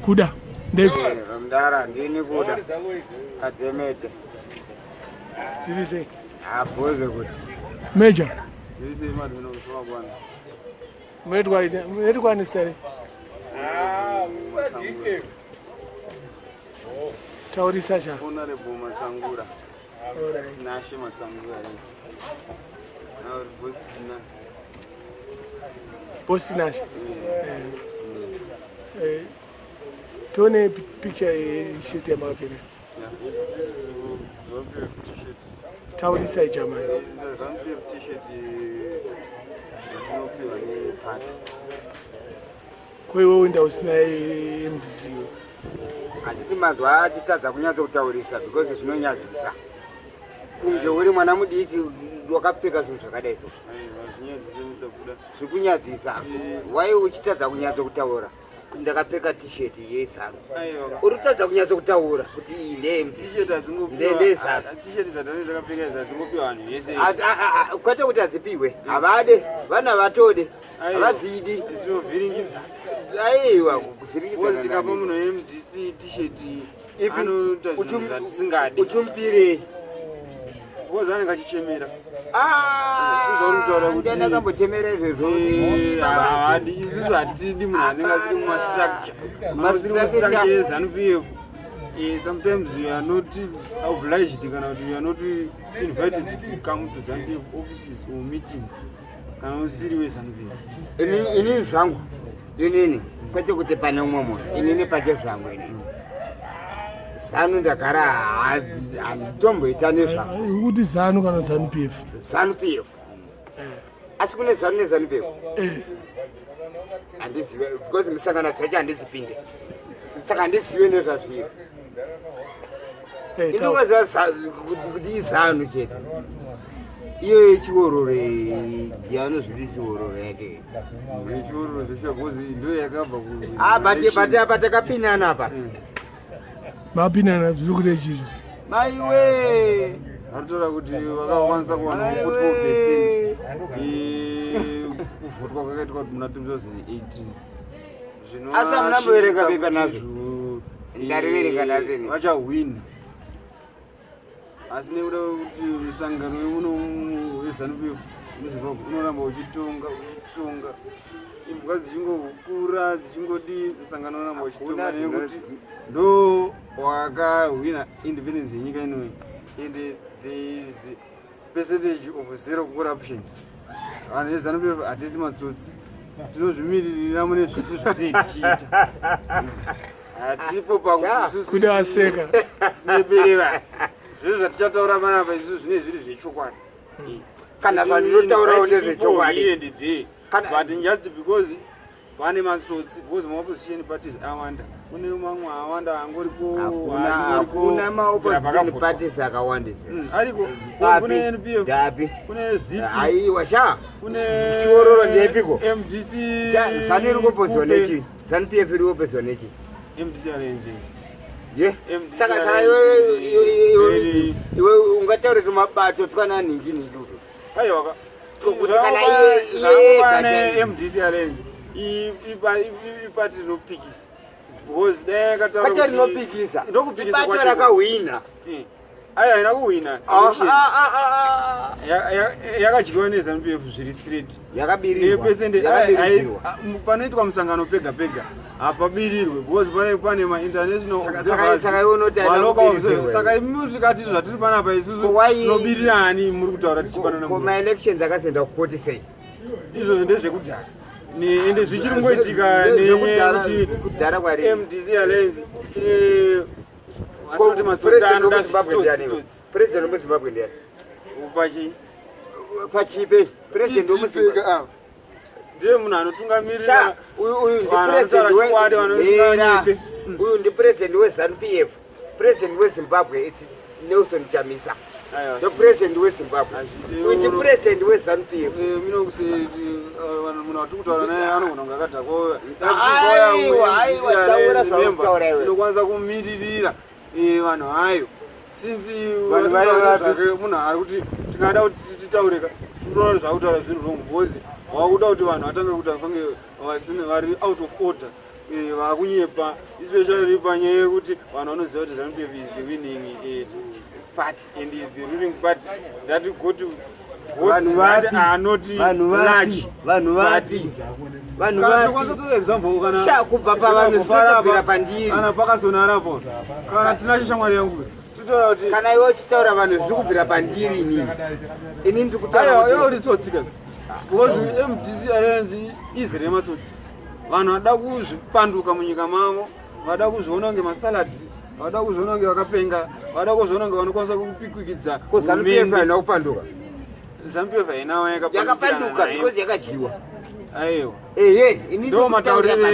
Kuda. Mdara ndini kuda. Katemete. Did he say? Afuze kuti. Major. Ndisi imati kusoma kwana. Mwetu kwa nistari. Tauri Sasha. Honorable Matsangura. Sinashi Matsangura. Now Postinash. Tone picture shoot ya mapele. Tauri Sasha German. Kwa hiyo wenda usina MDC. Anditi mazwa achitadza kunyatsa kutaurisa because zvinonyadzisa. Kunge uri mwana mudiki wakapfeka zvinhu zvakadai so. Zvikunyadzisa. Wai uchitadza kunyatsa kutaura. Ndakapfeka t-shirt yezano. Uri kutadza kunyatsa kutaura kuti ine t-shirt adzingopiwa. T-shirt dzatone dzakapfeka adzingopiwa vanhu vese. Kwete kuti adzipiwe. Havade, vana vatode. Havadzidi. Zvinovhiringidza. Aiwa kuvhiringidza. Wozi tikapa munhu MDC t-shirt anoita zvinhu zvatisingadi. Uchimpire. Wozi anenge achichemera. Ndenda kambochemera izvezvo. Hadi isusu hatidi munhu anenge asiri mumastructure. Mastructure yeZANU-PF. Sometimes we are not obliged kana kuti we are not invited to come to ZANU-PF offices or meetings. Kana usiri weZANU-PF. Inini zvangu. Inini kwete kuti pane umwe munhu. Inini pache zvangu inini. ZANU ndagara handitomboita nezvangu. Kuti ZANU kana ZANU-PF? ZANU-PF. Asi kune ZANU neZANU-PF. Handizive because misangano dzacho handizipinde. Saka handisiwe nezvazviri. Inongoziva kuti izanu chete. Iyo chiorore yanozviti chiorore yake. Chiorore zveshagozi ndo yakabva ku. Batakapinana apa. Mapinana zviri kuita chizvo. Maiwe. Anotora kuti vakakwanisa kuwana 44% kuvhotwa kwakaitwa muna 2018. Zvino asi munamboverenga pepa nazvo. Ndariverenga nazvo. Vachawina. Asi nekuda kuti musangano wemuno weZANU-PF muZimbabwe unoramba uchitonga. Imbwa dzichingokura dzichingodi musangano unoramba uchitonga nekuti ndo wakawina independence yenyika inoyi. And there is percentage of zero corruption. And ZANU-PF hatisi matsotsi. Tinozvimiririra mune zvisi zvatichiita. Hatipo pakuti isusu kuda aseka nebereva. Zvizvo zvatichataura panapa isusu zvine zviri zvechokwadi. Kana vanhu votaurawo nezvechokwadi. But just because vane matsotsi because maopposition parties awanda. Kune mamwe awanda angoripo. Hakuna maopposition parties akawandisa. Ariko kune NPF. Dapi. Kune ZIP. Aiwa sha. Kune chiororo ndepiko. MDC. ZANU iri kuopposition nechi. ZANU-PF iri kuopposition nechi. MDC arranges. Ye. Saka iwe ungataura kuti mabato twana ningi uto. Aiwa. Kuti kana iye kana MDC arranges. Ipati rinopikisa. Because dekataura kuti rinopikisa. Ndokupikisa kwacho. Ipati rakawina. Aya haina kuwina. Yakadyiwa neZANU-PF zviri straight. Yakabirirwa. Panoitwa musangano pega pega hapabirirwe because pane ma-international observers. Saka imi tikati zvatiri panapa isusu tinobirirani muri kutaura tichipanana. Ma-elections akazoenda kukoti sei? Izvozvo ndezvekudhara. Ende zvichiri kungoitika nekuti MDC Alliance kuti matsotsi anoda zvitsotsi. President weZimbabwe ndiani? Upachi. Pachipe. President weZimbabwe. Ndiye munhu anotungamirira. Uyu ndi president weZANU-PF. President weZimbabwe Nelson Chamisa. The president weZimbabwe. Uyu ndi president weZANU-PF. Munhu watikutaura naye anogona kunge akadhakwa. Aiwa, taura zvautaura iwe. Unokwanisa kumiririra vanhu hayo. Since munhu ari kuti tingada kuti titaureka tinoona zvakutaura zvinhu wrong because wakuda kuti vanhu vatange kuti vafange vari out of order vakunyepa especially panyaya yekuti vanhu vanoziva kuti ZANU-PF is the winning party and is the ruling party that go to votes that are not large. Kana example kana pakasonarapo kana tina shamwari yangu kana iwe chitaura vanhu zviri kubvira pandiri ini ndiri kutaura uri tsotsika because MDC Alliance izere matsotsi vanhu vada kuzvipanduka munyika mavo vada kuzviona kunge masaladi vada kuzviona kunge vakapenga vada kuzviona kunge vanokwanisa kupikwikidza ZANU-PF haina kupanduka ZANU-PF haina yakapanduka because yakadyiwa aiwa ini ndo mataurire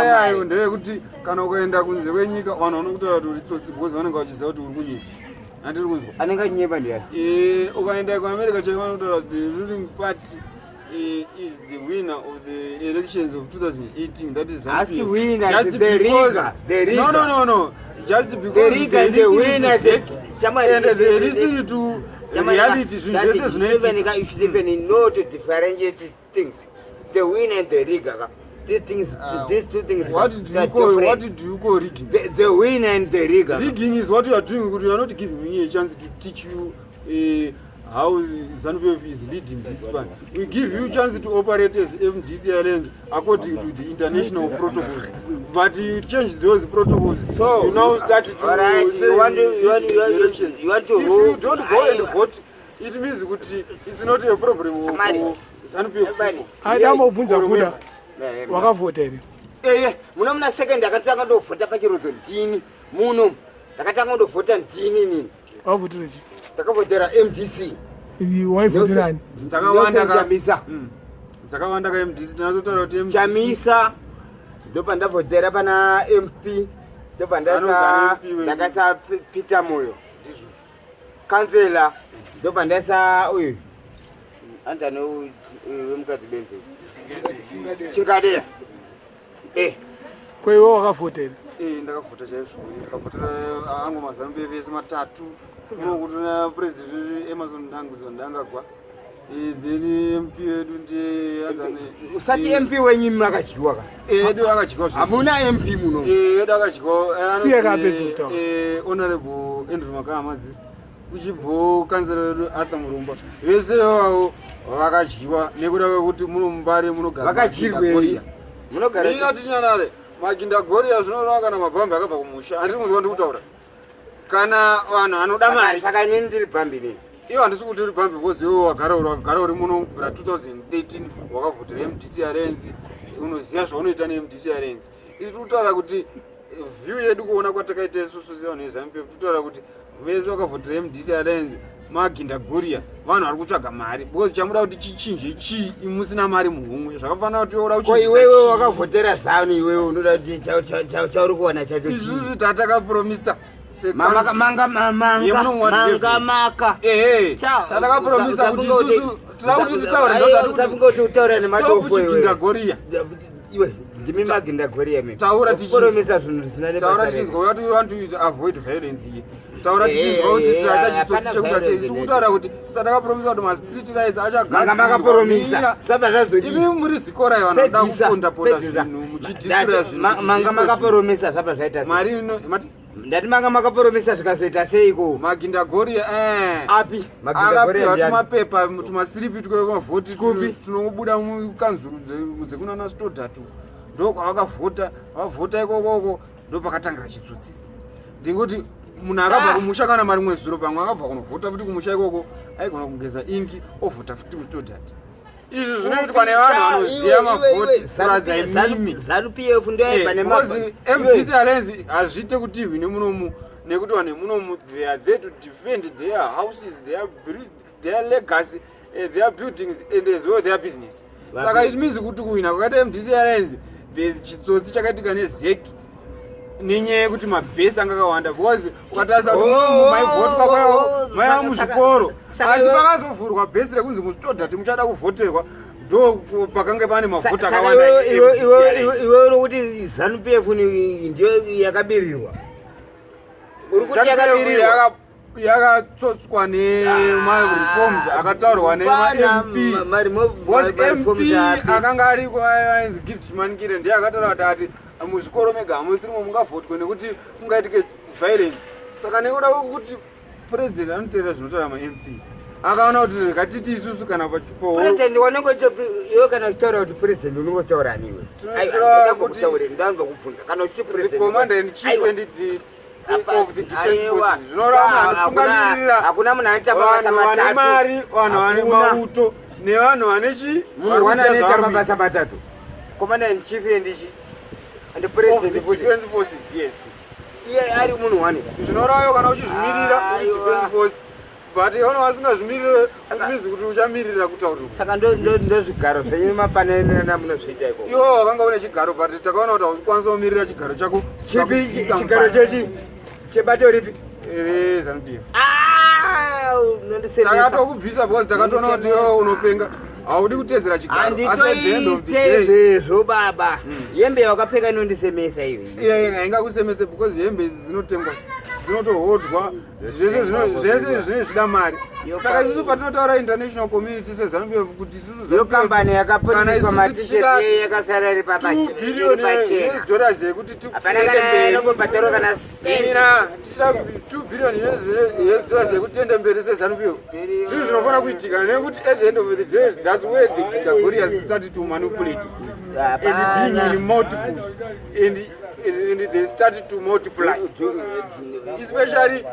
ayo ndeyekuti kana ukaenda kunze kwenyika vanhu vanokutaura kuti uri tsotsi because vanenge vachiziva kuti uri kunyika andiri kunzwa anenge achinyeba ndiani ukaenda kuamerica chaivo vanokutaura kuti the ruling party is the winner of the elections of 2018 that is ZANU-PF. Just The because Riga. no just because The Riga and the winner and they listen to reality zvinhu zvese zvinoitika you should even know to differentiate things. The winner and the Riga. These two things. what did you call rigging? The winner and the Riga. Rigging is what you are doing. You are not giving me a chance to teach you how ZANU-PF is leading this one. We give you a chance to operate as MDC Alliance according to the international protocols. But you change those protocols. So you now start to say you want to if you don't go and vote, it means that it's not a problem for ZANU-PF. Aidambobvunza kuda wakavhota here. Muna second ndakatanga ndovhota pachirodzo ndini muno ndakatanga ndovhota ndini nini Wavhotera chi? ndakavhotera MDC. Waivhoterani? Dzakawanda ka MDC tinazotaura kuti Chamisa ndopandavhotera pana MP ndakasa Peter Moyo kansela ndopandasa uyu andani wemukadzi benzi Chingadeya Kwaiwe wakavhotera? ndakavhota chaizvo ndakavhotera angu maZANU-PF ese matatu kuti na president Emerson Mnangagwa ndangagwa then MP wedu ndiye adzane usati MP wenyu makadyiwa ka edu akadyiwa hamuna MP muno edu akadyiwa siye kapedza kutaura honorable Andrew Makamadzi uchibvo kansela wedu Arthur Murumba vese vavo vakadyiwa nekuda kwekuti munombare munogara vakadyirwei munogara ina tinyarare Maginda Goria zvinoreva kana mabhambi akabva kumusha andiri kunzwa ndikutaura kana vanhu vanoda mari saka inini ndiri bhambi nei iwo handisi kuti uri bhambi because iwo wagara uri muno kubvira 2013 wakavhotera MDC Alliance unoziva zvaunoita neMDC Alliance isi tikutaura kuti view yedu kuona kwatakaita isusu sevanhu veZANU-PF tikutaura kuti vese vakavhotera MDC Alliance Maginda Goria vanhu vari kutsvaga mari because chamuda kuti chichinje chii musina mari muhumwe zvakafanira kuti oda ko iwewe wakavhotera ZANU iwewe unoda kuti chauri kuwana chacho isusu tatakapromisa manga tatakapromisa kuti isusu tira kuti titaura nemadofo Maginda Goria iwe ndimi Maginda Goria me taura tichipromisa zvinhu zvisina taura tichinzwa kuti we want to avoid violence here taura tichinzwa kuti tiraita chitsotsi chekuda sei tiri kutaura kuti tatakapromisa kuti mastreet lights achagadzirwa zvabva zvazodii imi muri zikora vanhu vanoda kupondaponda zvinhu muchidhisira zvinhu manga makapromisa zvabva zvaita mari ino mati ndati manga makapromisa zvikazoita seiko Maginda Goria api akapiwa tumapepa tumasiripi twemavhoti tunobuda mukanzuru dzekunana Stodhatu ndo kwavakavhota vavhota ikokoko ndo pakatangira chitsotsi ndingoti munhu akabva kumusha kana mari rimwe zuro pamwe akabva kunovhota futi kumusha ikoko aigona kugeza ingi ovhota futi kuStodhatu izvi zvinoitwa nevanhu vanoziva mavhoti kuradza imimi ZANU-PF because MDC Alliance hazviite kuti hwine munomu nekuti vanhu munomu they are there to defend their houses their legacy their buildings and as well their business saka it means kuti kuhwina kwakaita MDC Alliance there's chitsotsi chakaitika nezeki nenyaya yekuti mabhesi anga akawanda because ukatarisa kuti maivhotwa kwavo maiva muzvikoro asi pakazovhurwa bhesi rekunzi muStodhatu muchada kuvhoterwa ndo pakange pane mavhota akawanda iwe uri kuti ZANU-PF ndiyo yakabirirwa uri kuti yakabirirwa yakatsotswa nemareforms akataurwa nema-mp because mp akanga ariko ainzi Gift Chimanukire ndiye akataura kuti ati muzvikoro mega hamusirimo mungavhotwe nekuti mungaitike violence. Saka nekuda kuti president anoteera zvinotaura ma-mp akaona kuti rekatiti isusu kana president wanongoiwe kana uchitaura kuti president unongotaura niwe commander in chief and of the defense forces zvinorava hakuna munhu anoita vane mari, vanhu vane mauto nevanhu vane anoita mabasa matatu, commander in chief and president of the defense forces. Yes, iye ari munhu wane zvinorava kana uchizvimirira defense force but ono vasingazvimirire azvinzi kuti uchamirira kutaurwa. Saka ndozvigaro zvenyu mapanenana munozviita iko iwo wakanga une chigaro but takaona kuti hausikwanisa kumirira chigaro chako. Chipi chigaro chechi chebato ripi ZANU-PF takatokubvisa because takatoona kuti iwo unopenga haudi kutedzera chigaro. Handitoitezvo baba, hembe yakapfeka inondisemesa ivi. Haingakusemese because hembe dzinotengwa dzinotohodwa zvese zvine zvida mari. Saka isusu patinotaura international community seZANU-PF kuti isusu kambani yakapundiswa matisheti yakasara iri $2 billion yekuti inongobhadharwa kana tichida $2 billion yekuti tiende mberi seZANU-PF. Zvinhu zvinofana kuitika nekuti at the end of the day that's where the Gregorians started to manipulate and being in multiples and they started to multiply. Especially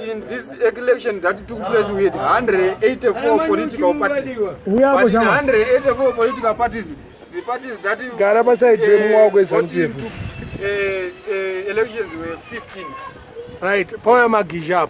in this election that took place, we had 184 political parties. But in 184 political parties, the parties that ZANU-PF elections were 15. Right, power magija.